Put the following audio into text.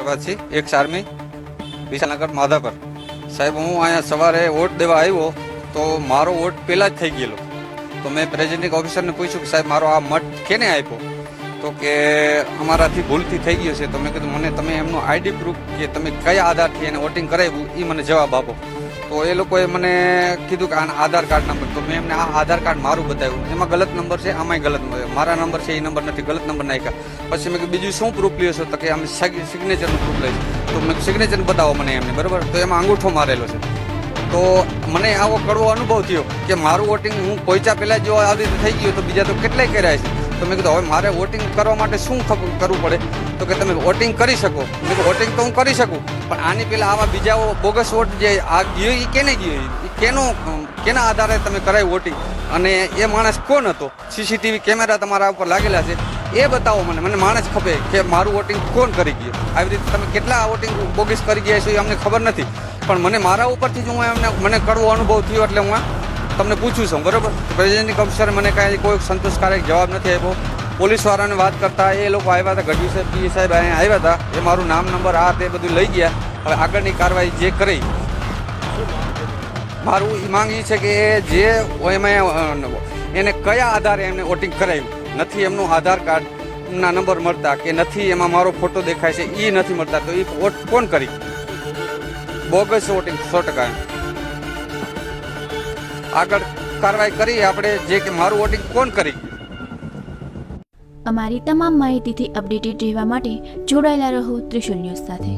Prabhatsinh x army Vishalnagar Madhapar સાહેબ, હું અહીંયા સવારે વોટ દેવા આવ્યો તો મારો વોટ પહેલા જ થઈ ગયેલો. તો મેં પ્રેઝિડિંગ ઓફિસરને પૂછ્યું કે સાહેબ મારો આ મત કેને આપ્યો? તો કે અમારાથી ભૂલથી થઈ ગયો છે. તો મેં કીધું મને તમે એમનું આઈડી પ્રૂફ કે તમે કયા આધારથી એને વોટિંગ કરાવ્યું એ મને જવાબ આપો. તો એ લોકોએ મને કીધું કે આના આધાર કાર્ડ નંબર. તો મેં એમને આ આધાર કાર્ડ મારું બતાવ્યું, એમાં ગલત નંબર છે, આમાંય ગલત નંબર, મારા નંબર છે એ નંબર નથી, ગલત નંબર નાખ્યા. પછી મેં કીધું બીજું શું પ્રૂફ લ્યો છો? તો કે અમે સિગ્નેચરનું પ્રૂફ લઈશ. તો મેં સિગ્નેચર બતાવો મને એમને, બરાબર. તો એમાં અંગૂઠો મારેલો છે. તો મને આવો કડવો અનુભવ થયો કે મારું વોટિંગ હું પહોંચ્યા પહેલાં જો આવી રીતે થઈ ગયું તો બીજા તો કેટલાય કર્યા છે. તો મેં કીધું હવે મારે વોટિંગ કરવા માટે શું કરવું પડે? તો કે તમે વોટિંગ કરી શકો. મેં કીધું વોટિંગ તો હું કરી શકું, પણ આની પહેલાં આવા બીજા બોગસ વોટ જે આ ગયો એ કેને ગયો? કેના આધારે તમે કરાવી વોટિંગ? અને એ માણસ કોણ હતો? સીસીટીવી કેમેરા તમારા ઉપર લાગેલા છે, એ બતાવો મને. મને માણસ ખપે કે મારું વોટિંગ કોણ કરી ગયું. આવી રીતે તમે કેટલા વોટિંગ બોગસ કરી ગયા છો એ અમને ખબર નથી, પણ મને મારા ઉપરથી જ મને કડવો અનુભવ થયો એટલે હું તમને પૂછું છું, બરાબર. પ્રેસિડેન્ટની કમિશનરે મને કાંઈ કોઈ સંતોષકારક જવાબ નથી આપ્યો. પોલીસવાળાને વાત કરતા એ લોકો આવ્યા હતા, ગઢવી સાહેબ, પીએ સાહેબ અહીંયા આવ્યા હતા, એ મારું નામ નંબર આ તે બધું લઈ ગયા. હવે આગળની કાર્યવાહી જે કરી, મારું એ માંગ એ છે કે જે એમાં એને કયા આધારે એમને વોટિંગ કરાવ્યું નથી, એમનું આધાર કાર્ડના નંબર મળતા કે નથી, એમાં મારો ફોટો દેખાય છે એ નથી મળતા, તો એ વોટ કોણ કરી? Bogus voting 100%. આગળ કાર્યવાહી કરી આપણે જે કે મારું વોટિંગ કોણ કરી. અમારી તમામ માહિતીથી અપડેટેડ રહેવા માટે જોડાયેલા રહો ત્રિશુલ ન્યૂઝ સાથે.